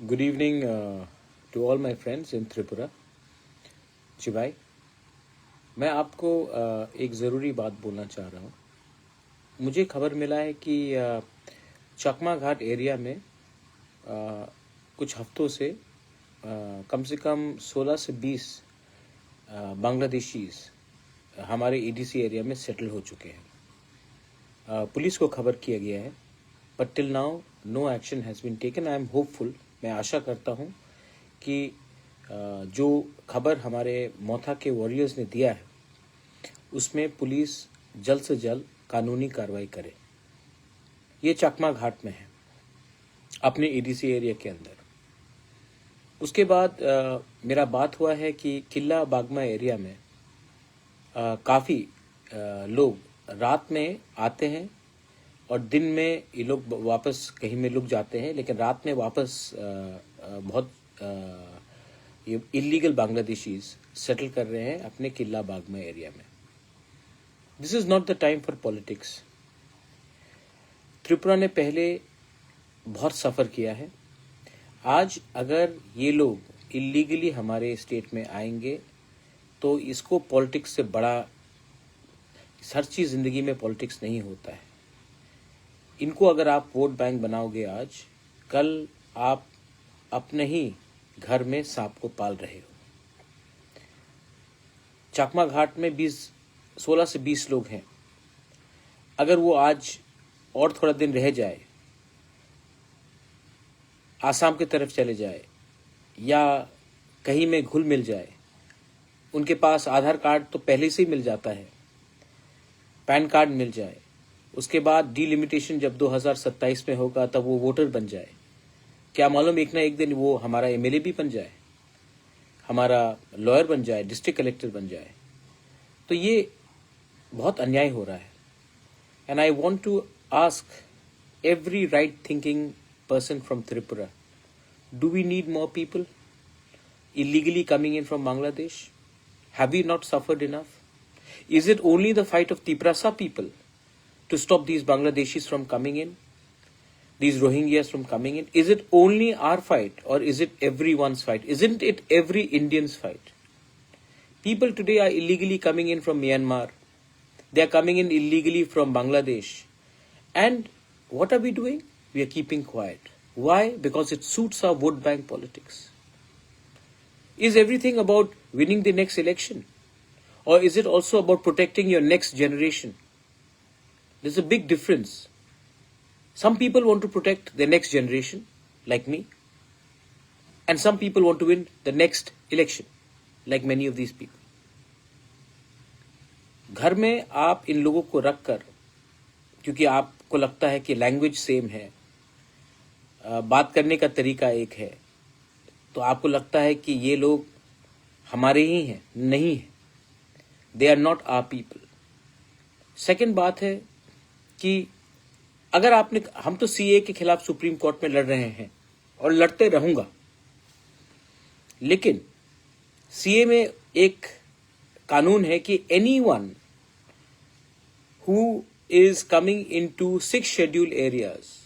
Good evening to all my friends in Tripura. जी भाई, मैं आपको एक ज़रूरी बात बोलना चाह रहा हूँ। मुझे खबर मिला है कि चकमा घाट एरिया में कुछ हफ्तों से कम से कम 16 से 20 बांग्लादेशीज हमारे ईडीसी एरिया में सेटल हो चुके हैं। पुलिस को खबर किया गया है, but till now no action has been taken. I am hopeful, मैं आशा करता हूँ कि जो खबर हमारे मोथा के वॉरियर्स ने दिया है उसमें पुलिस जल्द से जल्द कानूनी कार्रवाई करे। ये चकमा घाट में है, अपने ईडीसी एरिया के अंदर। उसके बाद मेरा बात हुआ है कि किला बागमा एरिया में काफ़ी लोग रात में आते हैं और दिन में ये लोग वापस कहीं में लुक जाते हैं, लेकिन रात में वापस बहुत ये इलीगल बांग्लादेशीज सेटल कर रहे हैं अपने किला बागमा एरिया में। This is not the time for politics. Tripura ने पहले बहुत सफ़र किया है। आज अगर ये लोग इलीगली हमारे स्टेट में आएंगे तो इसको पॉलिटिक्स से बड़ा, हर चीज़ ज़िंदगी में पॉलिटिक्स नहीं होता है। इनको अगर आप वोट बैंक बनाओगे आज, कल आप अपने ही घर में सांप को पाल रहे हो। चकमा घाट में 16 से 20 लोग हैं। अगर वो आज और थोड़ा दिन रह जाए, आसाम की तरफ चले जाए या कहीं में घुल मिल जाए, उनके पास आधार कार्ड तो पहले से ही मिल जाता है, पैन कार्ड मिल जाए, उसके बाद डिलिमिटेशन जब 2027 में होगा तब वो वोटर बन जाए, क्या मालूम एक ना एक दिन वो हमारा एमएलए भी बन जाए, हमारा लॉयर बन जाए, डिस्ट्रिक्ट कलेक्टर बन जाए। तो ये बहुत अन्याय हो रहा है। And I want to ask every right thinking person from Tripura, do we need more people illegally coming in from Bangladesh? Have we not suffered enough? Is it only the fight of Tiprasa people to stop these Bangladeshis from coming in, these Rohingyas from coming in? Is it only our fight, or is it everyone's fight? Isn't it every Indian's fight? People today are illegally coming in from Myanmar. They are coming in illegally from Bangladesh. And what are we doing? We are keeping quiet. Why? Because it suits our vote bank politics. Is everything about winning the next election? Or is it also about protecting your next generation? There's a big difference. Some people want to protect their next generation, like me. And some people want to win the next election, like many of these people. घर में आप इन लोगों को रख कर, क्योंकि आपको लगता है कि लैंग्वेज सेम है, बात करने का तरीका एक है, तो आपको लगता है कि ये लोग हमारे ही हैं। नहीं है, they are not our people. Second बात है कि अगर आपने, हम तो सीए के खिलाफ सुप्रीम कोर्ट में लड़ रहे हैं और लड़ते रहूंगा, लेकिन सीए में एक कानून है कि anyone who is coming into 6 scheduled areas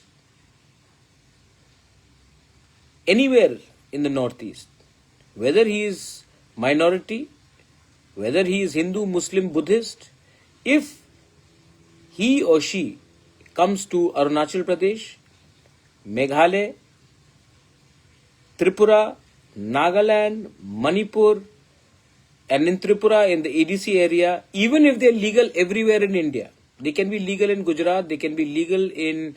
anywhere in the northeast, whether he is minority, whether he is Hindu, Muslim, Buddhist, if he or she comes to Arunachal Pradesh, Meghalaya, Tripura, Nagaland, Manipur, and in Tripura, in the EDC area, even if they are legal everywhere in India, they can be legal in Gujarat, they can be legal in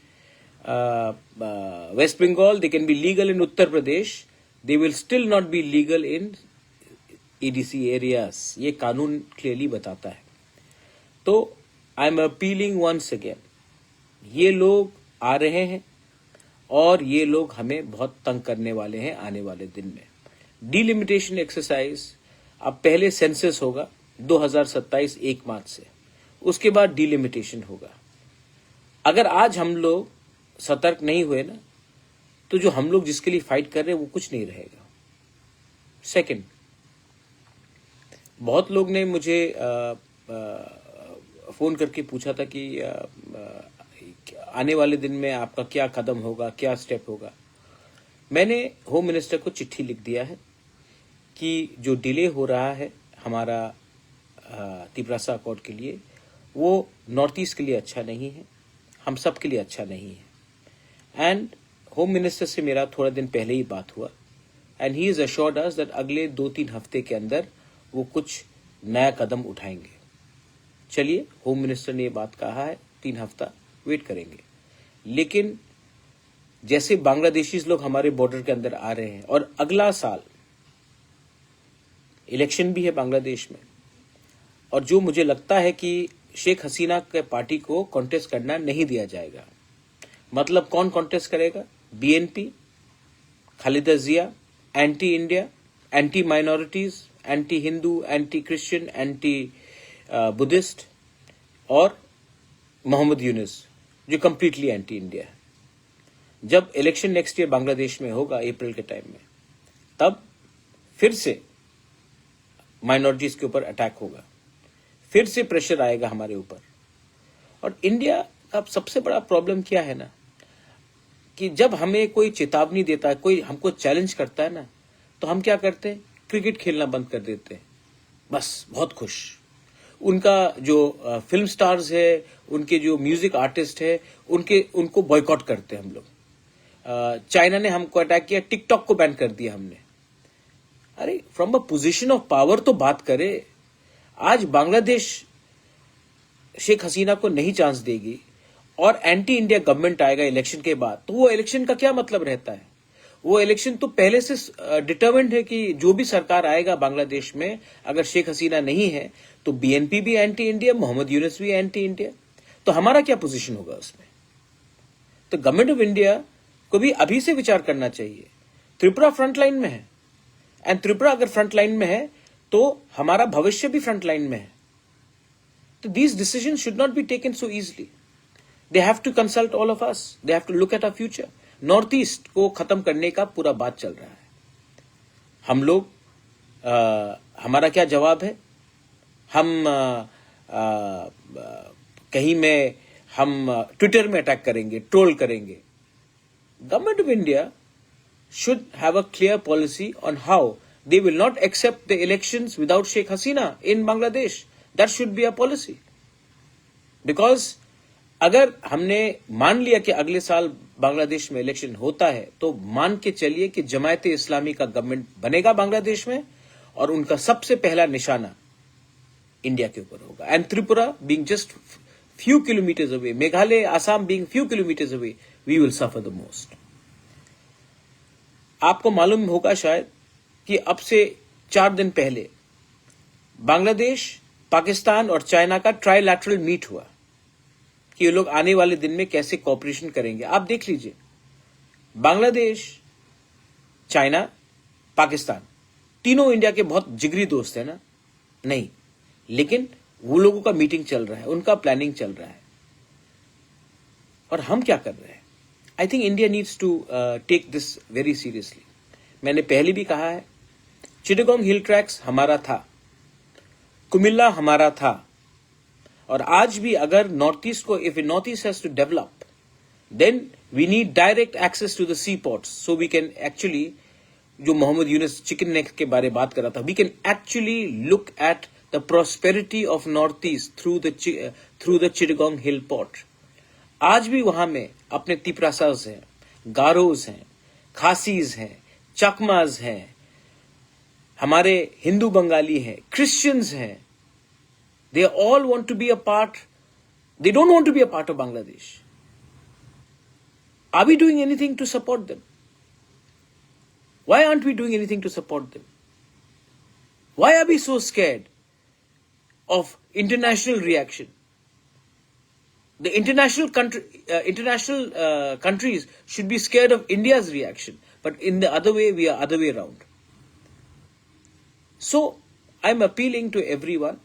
West Bengal, they can be legal in Uttar Pradesh, they will still not be legal in EDC areas. ये कानून clearly बताता है। तो I am appealing once again, ये लोग आ रहे हैं और ये लोग हमें बहुत तंग करने वाले हैं आने वाले दिन में। डिलिमिटेशन एक्सरसाइज, अब पहले सेंसस होगा 2027 1 मार्च से, उसके बाद डिलिमिटेशन होगा। अगर आज हम लोग सतर्क नहीं हुए ना, तो जो हम लोग जिसके लिए फाइट कर रहे हैं वो कुछ नहीं रहेगा। सेकंड, बहुत लोग ने मुझे फोन करके पूछा था कि आने वाले दिन में आपका क्या कदम होगा, क्या स्टेप होगा। मैंने होम मिनिस्टर को चिट्ठी लिख दिया है कि जो डिले हो रहा है हमारा तिपरासा अकॉर्ड के लिए, वो नॉर्थ ईस्ट के लिए अच्छा नहीं है, हम सब के लिए अच्छा नहीं है। एंड होम मिनिस्टर से मेरा थोड़ा दिन पहले ही बात हुआ and he is assured us that अगले 2-3 हफ्ते के अंदर वो कुछ नया कदम उठाएंगे। चलिए, होम मिनिस्टर ने ये बात कहा है, 3 हफ्ता वेट करेंगे। लेकिन जैसे बांग्लादेशी लोग हमारे बॉर्डर के अंदर आ रहे हैं और अगला साल इलेक्शन भी है बांग्लादेश में, और जो मुझे लगता है कि शेख हसीना के पार्टी को कॉन्टेस्ट करना नहीं दिया जाएगा। मतलब कौन कॉन्टेस्ट करेगा? BNP, Khalida Zia, anti India, anti minorities, anti Hindu, anti Christian, anti Buddhist, और मोहम्मद यूनुस जो कंप्लीटली एंटी इंडिया है। जब इलेक्शन नेक्स्ट ईयर बांग्लादेश में होगा अप्रैल के टाइम में, तब फिर से माइनॉरिटीज के ऊपर अटैक होगा, फिर से प्रेशर आएगा हमारे ऊपर। और इंडिया का सबसे बड़ा प्रॉब्लम क्या है ना, कि जब हमें कोई चेतावनी देता है, कोई हमको चैलेंज करता है ना, तो हम क्या करते हैं? क्रिकेट खेलना बंद कर देते हैं, बस बहुत खुश। उनका जो फिल्म स्टार्स है, उनके जो म्यूजिक आर्टिस्ट है, उनको बॉयकॉट करते हैं हम लोग। चाइना ने हमको अटैक किया, टिकटॉक को बैन कर दिया हमने। अरे, from a position of power तो बात करे। आज बांग्लादेश शेख हसीना को नहीं चांस देगी और एंटी इंडिया गवर्नमेंट आएगा इलेक्शन के बाद, तो वो इलेक्शन का क्या मतलब रहता है? वो इलेक्शन तो पहले से डिटरमिन्ड है कि जो भी सरकार आएगा बांग्लादेश में, अगर शेख हसीना नहीं है तो बीएनपी भी एंटी इंडिया, मोहम्मद यूनुस भी एंटी इंडिया। तो हमारा क्या पोजीशन होगा उसमें? तो गवर्नमेंट ऑफ इंडिया को भी अभी से विचार करना चाहिए। त्रिपुरा फ्रंटलाइन में है, एंड त्रिपुरा अगर फ्रंटलाइन में है तो हमारा भविष्य भी फ्रंटलाइन में है। तो these decisions should not be taken so easily. They have to consult all of us, they have to look at our future. North east को खत्म करने का पूरा बात चल रहा है। हम लोग हमारा क्या जवाब है? हम कहीं में हम ट्विटर में अटैक करेंगे, ट्रोल करेंगे। Government of India should have a clear policy on how they will not accept the elections without Sheikh Hasina in Bangladesh. That should be a policy. Because अगर हमने मान लिया कि अगले साल बांग्लादेश में इलेक्शन होता है, तो मान के चलिए कि जमायत इस्लामी का गवर्नमेंट बनेगा बांग्लादेश में, और उनका सबसे पहला निशाना इंडिया के ऊपर होगा। And Tripura being just few kilometers away, Meghalaya, Assam being few kilometers away, we will suffer the most. आपको मालूम होगा शायद कि अब से 4 दिन पहले बांग्लादेश, पाकिस्तान और चाइना का ट्राइलैटरल मीट हुआ कि ये लोग आने वाले दिन में कैसे कोऑपरेशन करेंगे। आप देख लीजिए, बांग्लादेश, चाइना, पाकिस्तान तीनों इंडिया के बहुत जिगरी दोस्त है ना? नहीं, लेकिन वो लोगों का मीटिंग चल रहा है, उनका प्लानिंग चल रहा है, और हम क्या कर रहे हैं? I think India needs to take this very seriously. मैंने पहले भी कहा है, चिटागोंग हिल ट्रैक्स हमारा था, कुमिल्ला हमारा था, और आज भी अगर नॉर्थ ईस्ट को, if north east has to develop, then we need direct access to the seaports, so we can actually, जो मोहम्मद यूनुस चिकन नेक के बारे बात कर रहा था, we can actually look at the prosperity of Northeast through the Chittagong Hill Port. आज भी वहां में अपने तिपरासाज हैं, गारोज हैं, खासीज हैं, चकमाज हैं, हमारे हिंदू बंगाली हैं, क्रिश्चियंस हैं। They all want to be a part. They don't want to be a part of Bangladesh. Are we doing anything to support them? Why aren't we doing anything to support them? Why are we so scared of international reaction? The international countries should be scared of India's reaction, but in the other way, we are other way around. So I'm appealing to everyone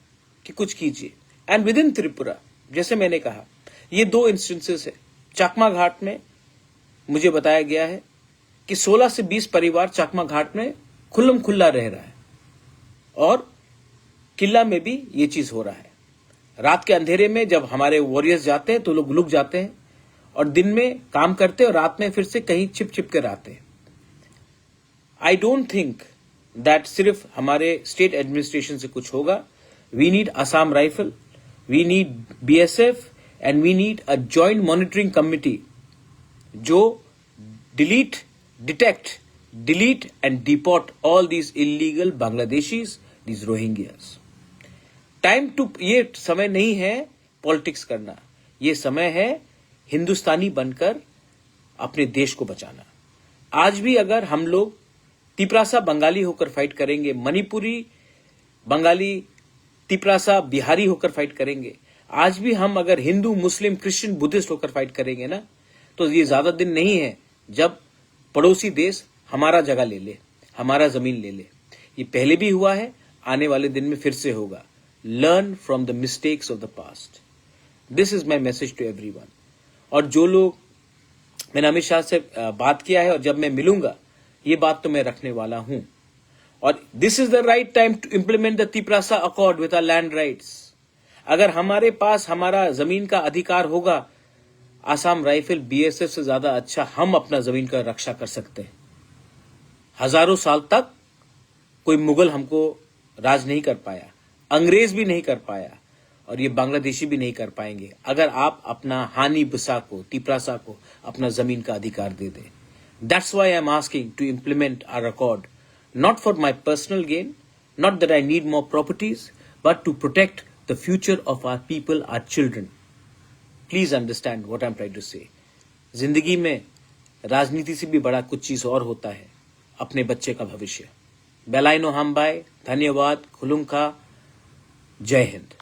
कि कुछ कीजिए। And within Tripura, जैसे मैंने कहा, ये 2 instances है। चकमा घाट में मुझे बताया गया है कि 16 से 20 परिवार चकमा घाट में खुल्लम खुल्ला रह रहा है, और किला में भी ये चीज हो रहा है। रात के अंधेरे में जब हमारे वॉरियर्स जाते हैं तो लोग लुक जाते हैं, और दिन में काम करते हैं और रात में फिर से कहीं छिप छिप कर आते हैं। आई डोंट थिंक दैट सिर्फ हमारे स्टेट एडमिनिस्ट्रेशन से कुछ होगा. We need Assam rifle, we need BSF, and we need a joint monitoring committee जो detect, delete and deport all these illegal Bangladeshis, these Rohingyas. ये समय नहीं है पॉलिटिक्स करना, ये समय है हिंदुस्तानी बनकर अपने देश को बचाना. आज भी अगर हम लोग तिपरासा बंगाली होकर फाइट करेंगे, मणिपुरी बंगाली तिपरासा बिहारी होकर फाइट करेंगे, आज भी हम अगर हिंदू मुस्लिम क्रिश्चियन बुद्धिस्ट होकर फाइट करेंगे ना, तो ये ज्यादा दिन नहीं है जब पड़ोसी देश हमारा जगह ले ले, हमारा जमीन ले ले. ये पहले भी हुआ है, आने वाले दिन में फिर से होगा. Learn from the mistakes of the past. This is my message to everyone. और जो लोग, मैंने अमित शाह से बात किया है और जब मैं मिलूंगा ये बात तो मैं रखने वाला हूं. और this is the right time to implement the Tiprasa accord with our land rights. अगर हमारे पास हमारा जमीन का अधिकार होगा, आसाम राइफल BSF से ज्यादा अच्छा हम अपना जमीन का रक्षा कर सकते हैं. हजारों साल तक कोई मुगल हमको राज नहीं कर पाया, अंग्रेज भी नहीं कर पाया, और ये बांग्लादेशी भी नहीं कर पाएंगे अगर आप अपना हानि बिसा को, तिपरासा को अपना जमीन का अधिकार दे दें. That's why I am asking to implement our accord, not for my personal gain, not that I need more properties, but to protect the future of our people, our children. Please understand what I am trying to say. जिंदगी में राजनीति से भी बड़ा कुछ चीज और होता है, अपने बच्चे का भविष्य. बेलाइनो हमबाई, धन्यवाद, खुलुमखा, जय हिंद.